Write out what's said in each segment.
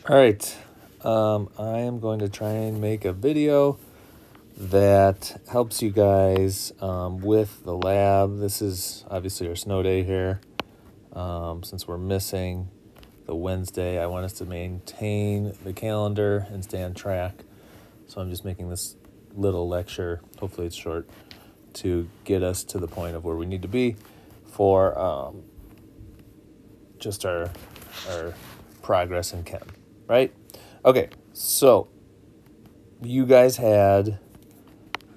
All right, I am going to try and make a video that helps you guys with the lab. This is obviously our snow day here. Since we're missing the Wednesday, I want us to maintain the calendar and stay on track. So I'm just making this little lecture, hopefully it's short, to get us to the point of where we need to be for just our progress in chem, right? Okay, so you guys had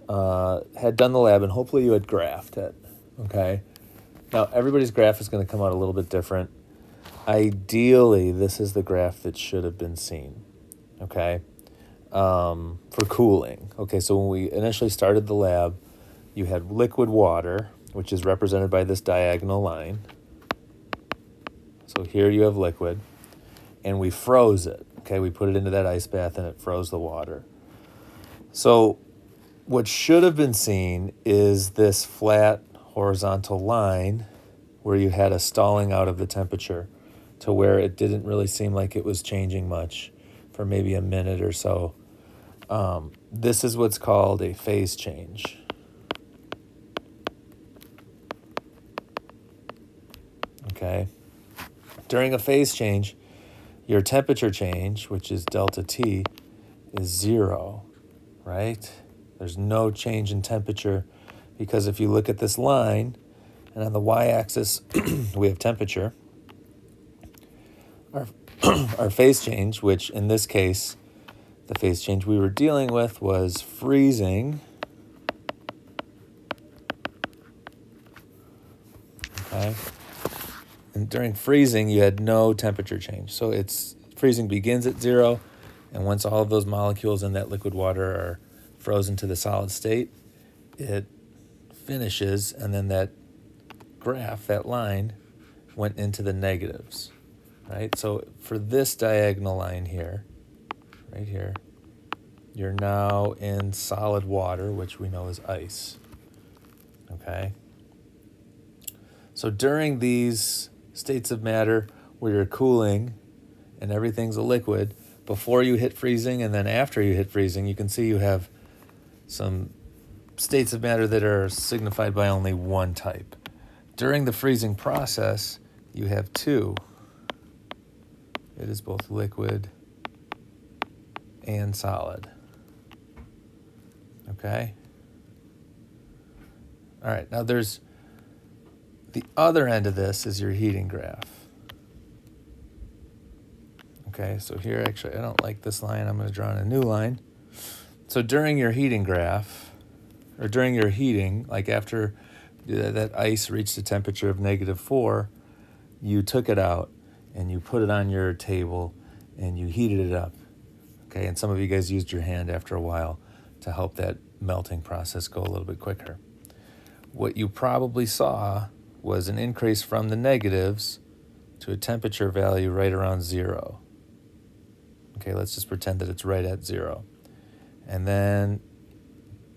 done the lab, and hopefully you had graphed it, okay? Now, everybody's graph is going to come out a little bit different. Ideally, this is the graph that should have been seen, okay, for cooling. Okay, so when we initially started the lab, you had liquid water, which is represented by this diagonal line. So here you have liquid, and we froze it, okay? We put it into that ice bath, and it froze the water. So what should have been seen is this flat horizontal line where you had a stalling out of the temperature to where it didn't really seem like it was changing much for maybe a minute or so. This is what's called a phase change. Okay. During a phase change, your temperature change, which is delta T, is 0, right? There's no change in temperature because if you look at this line, and on the y-axis we have temperature, our phase change, which in this case, the phase change we were dealing with was freezing. Okay. And during freezing, you had no temperature change. So freezing begins at 0, and once all of those molecules in that liquid water are frozen to the solid state, it finishes, and then that graph, that line, went into the negatives, right? So for this diagonal line here, right here, you're now in solid water, which we know is ice, okay? So during these states of matter where you're cooling and everything's a liquid, before you hit freezing and then after you hit freezing, you can see you have some states of matter that are signified by only one type. During the freezing process, you have two. It is both liquid and solid. Okay? All right, now there's the other end of this is your heating graph. Okay, so here actually I don't like this line. I'm going to draw in a new line. So during your heating graph, or during your heating, like after that ice reached a temperature of -4, you took it out and you put it on your table and you heated it up. Okay, and some of you guys used your hand after a while to help that melting process go a little bit quicker. What you probably saw was an increase from the negatives to a temperature value right around 0. Okay, let's just pretend that it's right at 0. And then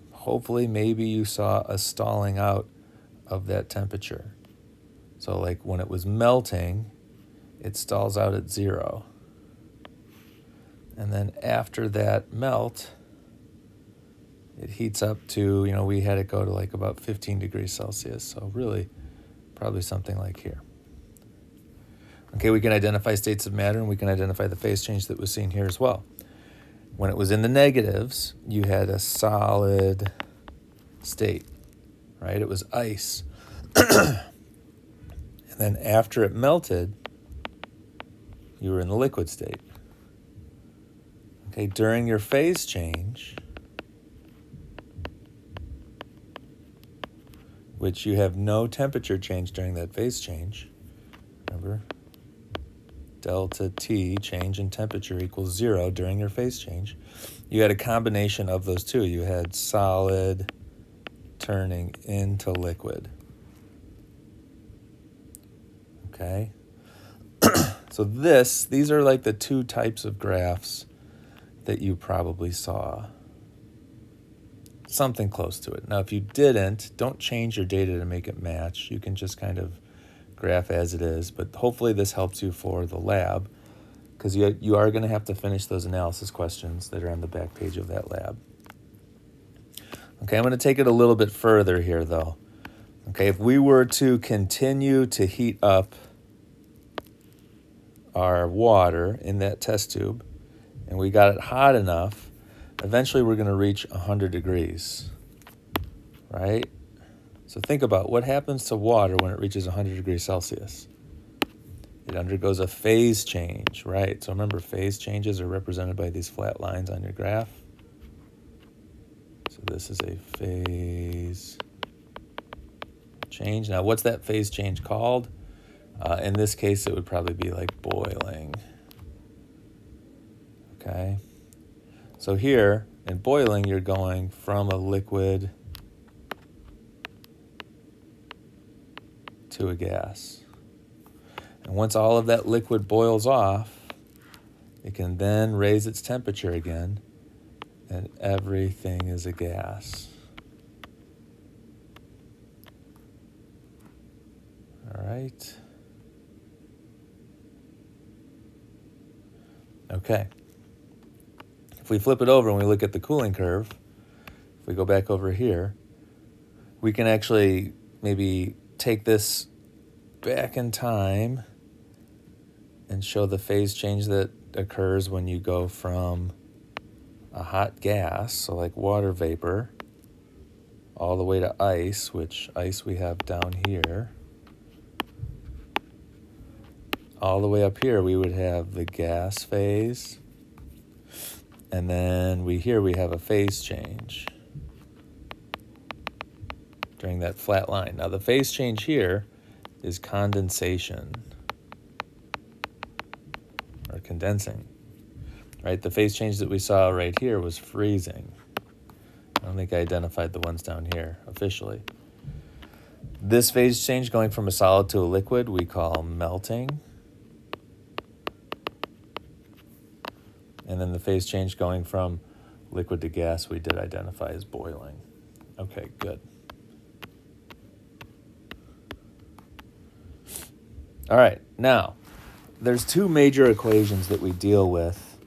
hopefully maybe you saw a stalling out of that temperature. So like when it was melting, it stalls out at 0. And then after that melt, it heats up to, we had it go to like about 15 degrees Celsius. So really probably something like here. Okay, we can identify states of matter, and we can identify the phase change that was seen here as well. When it was in the negatives, you had a solid state, right? It was ice. And then after it melted, you were in the liquid state. Okay, during your phase change, which you have no temperature change during that phase change, remember, delta T, change in temperature, equals 0 during your phase change. You had a combination of those two. You had solid turning into liquid. Okay? So these are like the two types of graphs that you probably saw. Something close to it. Now, if you didn't, don't change your data to make it match. You can just kind of graph as it is, but hopefully this helps you for the lab, because you are going to have to finish those analysis questions that are on the back page of that lab. Okay, I'm going to take it a little bit further here, though. Okay, if we were to continue to heat up our water in that test tube, and we got it hot enough, eventually we're going to reach 100 degrees, right? So think about what happens to water when it reaches 100 degrees Celsius. It undergoes a phase change, right? So remember, phase changes are represented by these flat lines on your graph. So this is a phase change. Now, what's that phase change called? In this case, it would probably be like boiling. Okay. So here, in boiling, you're going from a liquid to a gas. And once all of that liquid boils off, it can then raise its temperature again, and everything is a gas. All right. Okay. If we flip it over and we look at the cooling curve, if we go back over here, we can actually maybe take this back in time and show the phase change that occurs when you go from a hot gas, so like water vapor, all the way to ice, which ice we have down here. All the way up here, we would have the gas phase. And then here we have a phase change during that flat line. Now the phase change here is condensation or condensing, right? The phase change that we saw right here was freezing. I don't think I identified the ones down here officially. This phase change going from a solid to a liquid we call melting. And then the phase change going from liquid to gas we did identify as boiling. Okay, good. All right, now, there's two major equations that we deal with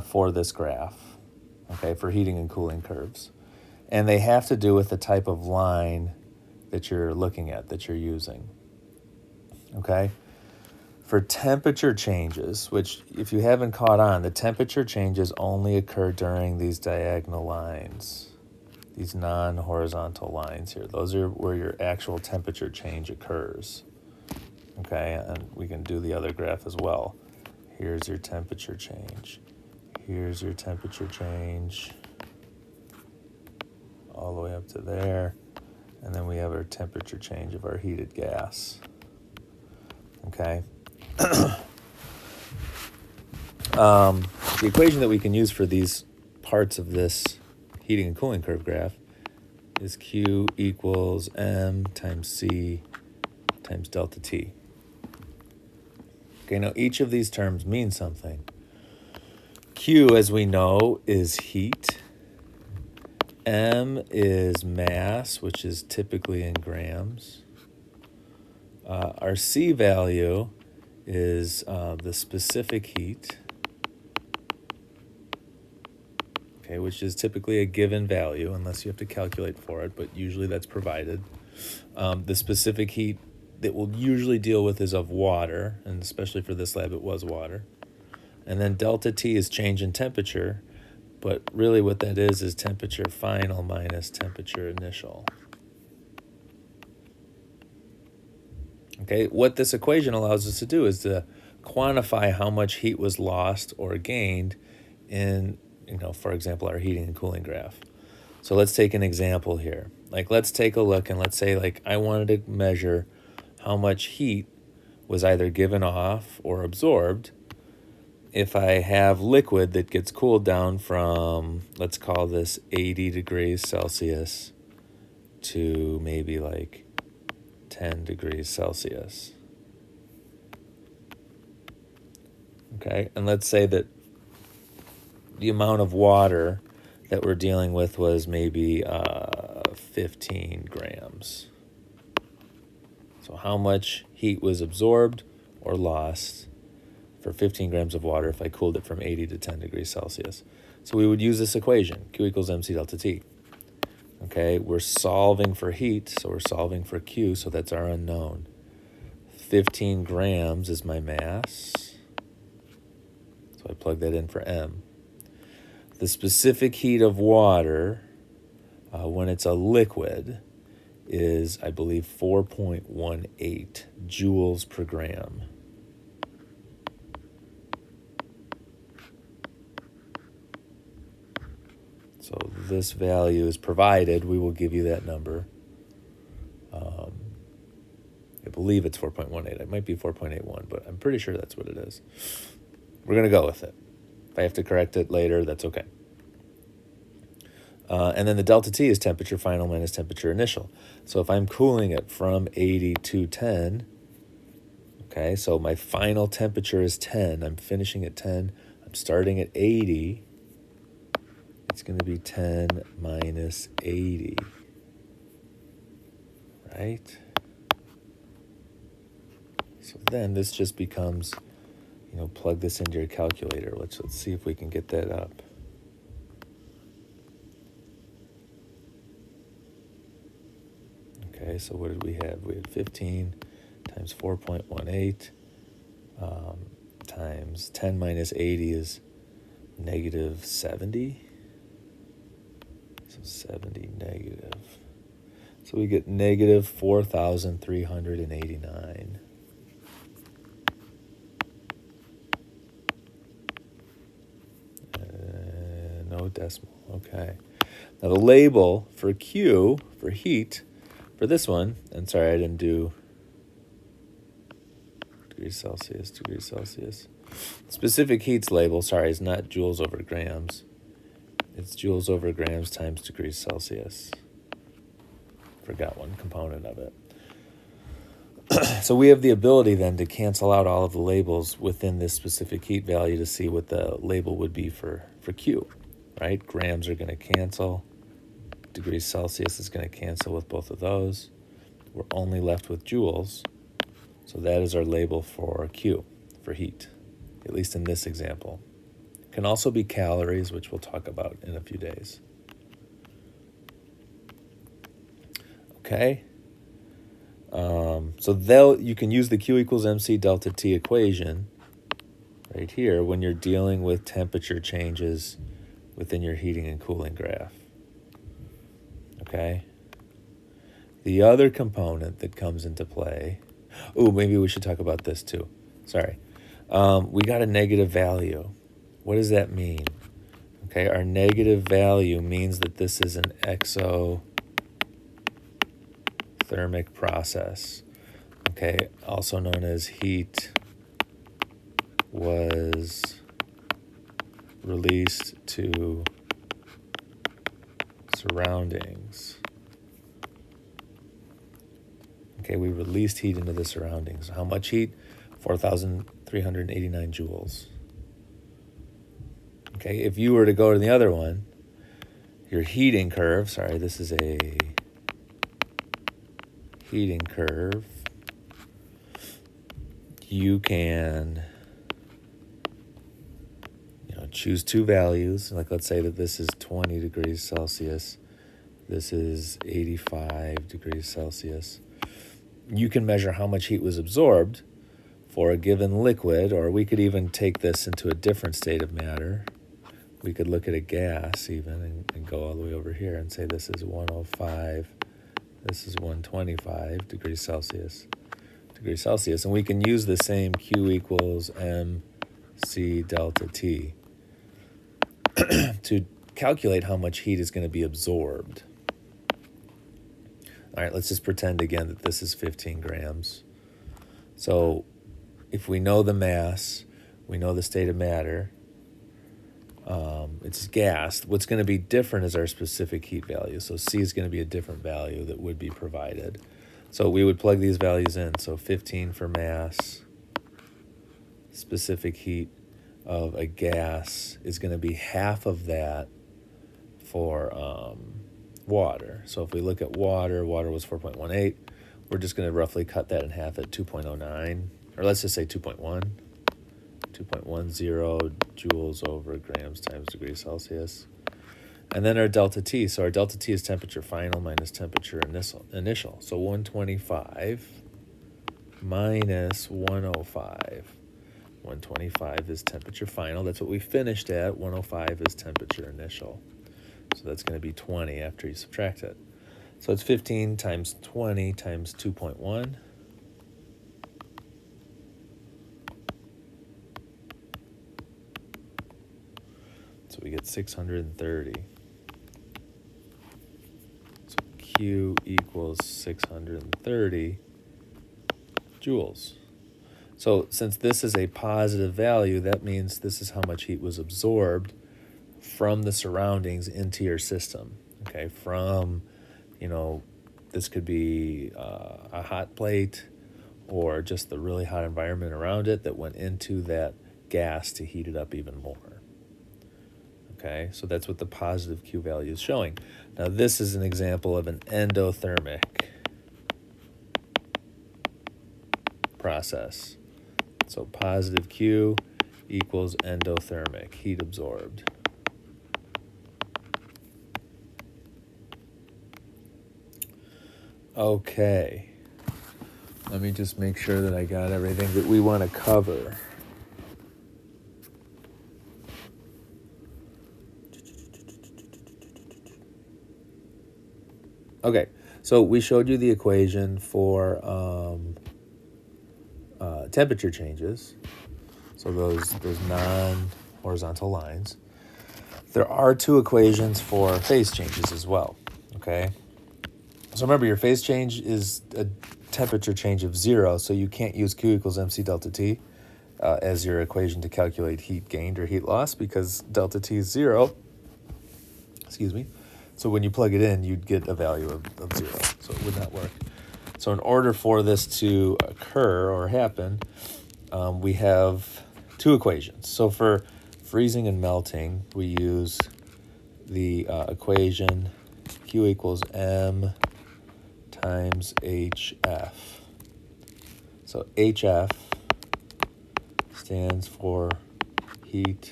for this graph, okay, for heating and cooling curves. And they have to do with the type of line that you're looking at, that you're using, okay? For temperature changes, which if you haven't caught on, the temperature changes only occur during these diagonal lines, these non-horizontal lines here. Those are where your actual temperature change occurs. Okay, and we can do the other graph as well. Here's your temperature change. Here's your temperature change. All the way up to there. And then we have our temperature change of our heated gas. Okay. The equation that we can use for these parts of this heating and cooling curve graph is Q equals M times C times delta T. Okay, now each of these terms means something. Q, as we know, is heat. M is mass, which is typically in grams. Our C value is the specific heat, okay, which is typically a given value, unless you have to calculate for it, but usually that's provided. The specific heat that we'll usually deal with is of water, and especially for this lab, it was water. And then delta T is change in temperature, but really what that is temperature final minus temperature initial. Okay, what this equation allows us to do is to quantify how much heat was lost or gained in, for example, our heating and cooling graph. So let's take an example here. Like, let's take a look and let's say, like, I wanted to measure how much heat was either given off or absorbed if I have liquid that gets cooled down from, let's call this 80 degrees Celsius to maybe like 10 degrees Celsius. Okay, and let's say that the amount of water that we're dealing with was maybe 15 grams. So how much heat was absorbed or lost for 15 grams of water if I cooled it from 80 to 10 degrees Celsius. So we would use this equation, Q equals mc delta T. Okay, we're solving for heat, so we're solving for Q, so that's our unknown. 15 grams is my mass, so I plug that in for M. The specific heat of water, when it's a liquid, is, I believe, 4.18 joules per gram. So this value is provided. We will give you that number. I believe it's 4.18. It might be 4.81, but I'm pretty sure that's what it is. We're going to go with it. If I have to correct it later, that's okay. And then the delta T is temperature final minus temperature initial. So if I'm cooling it from 80 to 10, okay, so my final temperature is 10. I'm finishing at 10. I'm starting at 80. It's going to be 10 minus 80, right? So then this just becomes, plug this into your calculator. Let's see if we can get that up. Okay, so what did we have? We had 15 times 4.18 times 10 minus 80 is negative 70. So 70 negative. So we get negative 4,389. No decimal. Okay. Now the label for Q, for heat, for this one, and sorry I didn't do degrees Celsius. Specific heat's label, sorry, is not joules over grams. It's joules over grams times degrees Celsius. Forgot one component of it. So we have the ability then to cancel out all of the labels within this specific heat value to see what the label would be for Q, right? Grams are going to cancel. Degrees Celsius is going to cancel with both of those. We're only left with joules. So that is our label for Q, for heat, at least in this example. It can also be calories, which we'll talk about in a few days. Okay. So you can use the Q equals mc delta T equation right here when you're dealing with temperature changes within your heating and cooling graph. Okay. The other component that comes into play, maybe we should talk about this too. Sorry. We got a negative value. What does that mean? Okay, our negative value means that this is an exothermic process. Okay, also known as heat was released to surroundings. Okay, we released heat into the surroundings. How much heat? 4,389 joules. Okay, if you were to go to the other one, your heating curve, sorry, this is a heating curve. You can choose two values. Like let's say that this is 20 degrees Celsius. This is 85 degrees Celsius. You can measure how much heat was absorbed for a given liquid, or we could even take this into a different state of matter. We could look at a gas even and go all the way over here and say this is 105, this is 125 degrees Celsius. And we can use the same Q equals mc delta T to calculate how much heat is going to be absorbed. All right, let's just pretend again that this is 15 grams. So if we know the mass, we know the state of matter, it's gas. What's going to be different is our specific heat value. So C is going to be a different value that would be provided. So we would plug these values in. So 15 for mass, specific heat of a gas is going to be half of that for water. So if we look at water was 4.18. We're just going to roughly cut that in half at 2.09, or let's just say 2.1. 2.10 joules over grams times degrees Celsius. And then our delta T. So our delta T is temperature final minus temperature initial. So 125 minus 105. 125 is temperature final. That's what we finished at. 105 is temperature initial. So that's going to be 20 after you subtract it. So it's 15 times 20 times 2.1. So we get 630. So Q equals 630 joules. So since this is a positive value, that means this is how much heat was absorbed from the surroundings into your system. Okay, from, this could be a hot plate or just the really hot environment around it that went into that gas to heat it up even more. Okay, so that's what the positive Q value is showing. Now this is an example of an endothermic process. So positive Q equals endothermic, heat absorbed. Okay, let me just make sure that I got everything that we want to cover. Okay, so we showed you the equation for temperature changes, so those non-horizontal lines. There are two equations for phase changes as well, okay? So remember, your phase change is a temperature change of 0, so you can't use Q equals MC delta T as your equation to calculate heat gained or heat loss because delta T is 0. Excuse me. So when you plug it in, you'd get a value of 0, so it would not work. So in order for this to occur or happen, we have two equations. So for freezing and melting, we use the equation Q equals M times HF. So HF stands for heat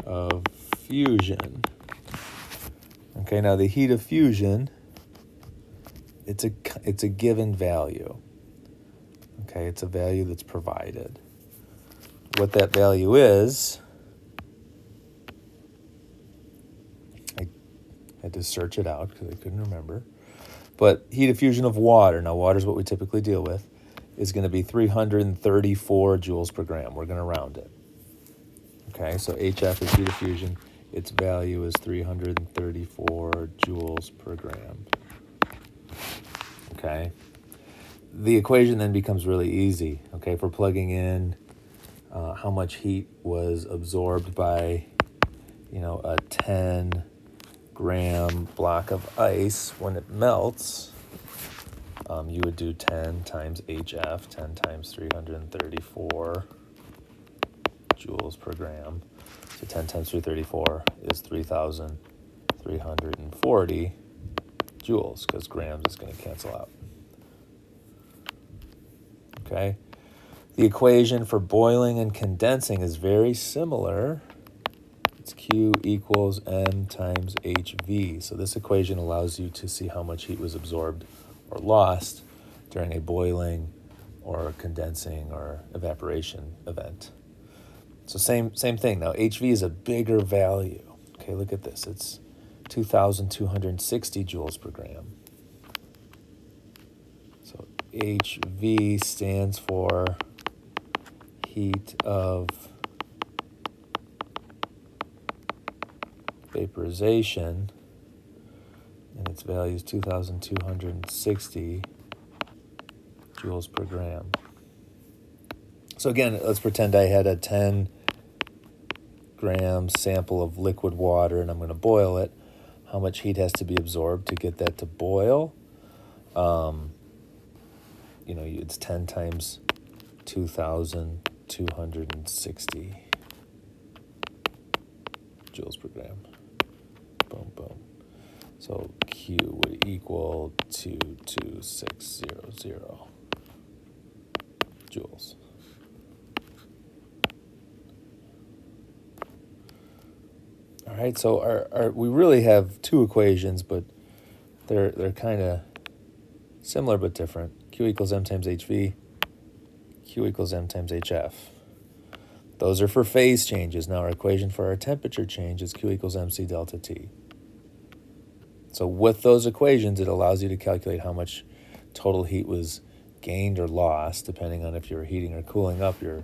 of fusion. Okay, now the heat of fusion, it's a given value. Okay, it's a value that's provided. What that value is, I had to search it out because I couldn't remember. But heat of fusion of water, now water is what we typically deal with, is going to be 334 joules per gram. We're going to round it. Okay, so HF is heat of fusion. Its value is 334 joules per gram. Okay. The equation then becomes really easy. Okay, if we're plugging in how much heat was absorbed by, a 10-gram block of ice when it melts, you would do 10 times HF, 10 times 334 joules per gram. So 10 times 334 is 3,340 joules because grams is going to cancel out. Okay. The equation for boiling and condensing is very similar. It's Q equals M times HV. So this equation allows you to see how much heat was absorbed or lost during a boiling or condensing or evaporation event. So same thing. Now HV is a bigger value. Okay, look at this. It's 2,260 joules per gram. So HV stands for heat of vaporization, and its value is 2,260 joules per gram. So again, let's pretend I had a 10-gram sample of liquid water and I'm going to boil it. How much heat has to be absorbed to get that to boil? It's 10 times 2,260 joules per gram. Boom, boom. So Q would equal 22600 joules. All right, so we really have two equations, but they're kind of similar but different. Q equals m times hv, Q equals m times hf. Those are for phase changes. Now our equation for our temperature change is Q equals mc delta T. So with those equations, it allows you to calculate how much total heat was gained or lost, depending on if you're heating or cooling up your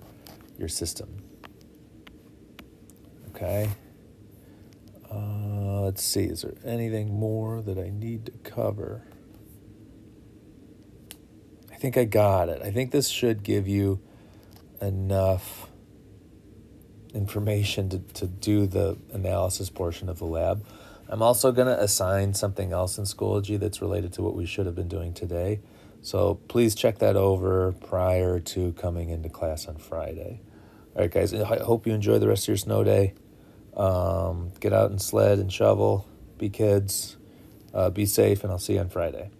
system. Okay. Let's see, is there anything more that I need to cover? I think I got it. I think this should give you enough information to do the analysis portion of the lab. I'm also going to assign something else in Schoology that's related to what we should have been doing today. So please check that over prior to coming into class on Friday. All right, guys, I hope you enjoy the rest of your snow day. Get out and sled and shovel. Be kids. Be safe, and I'll see you on Friday.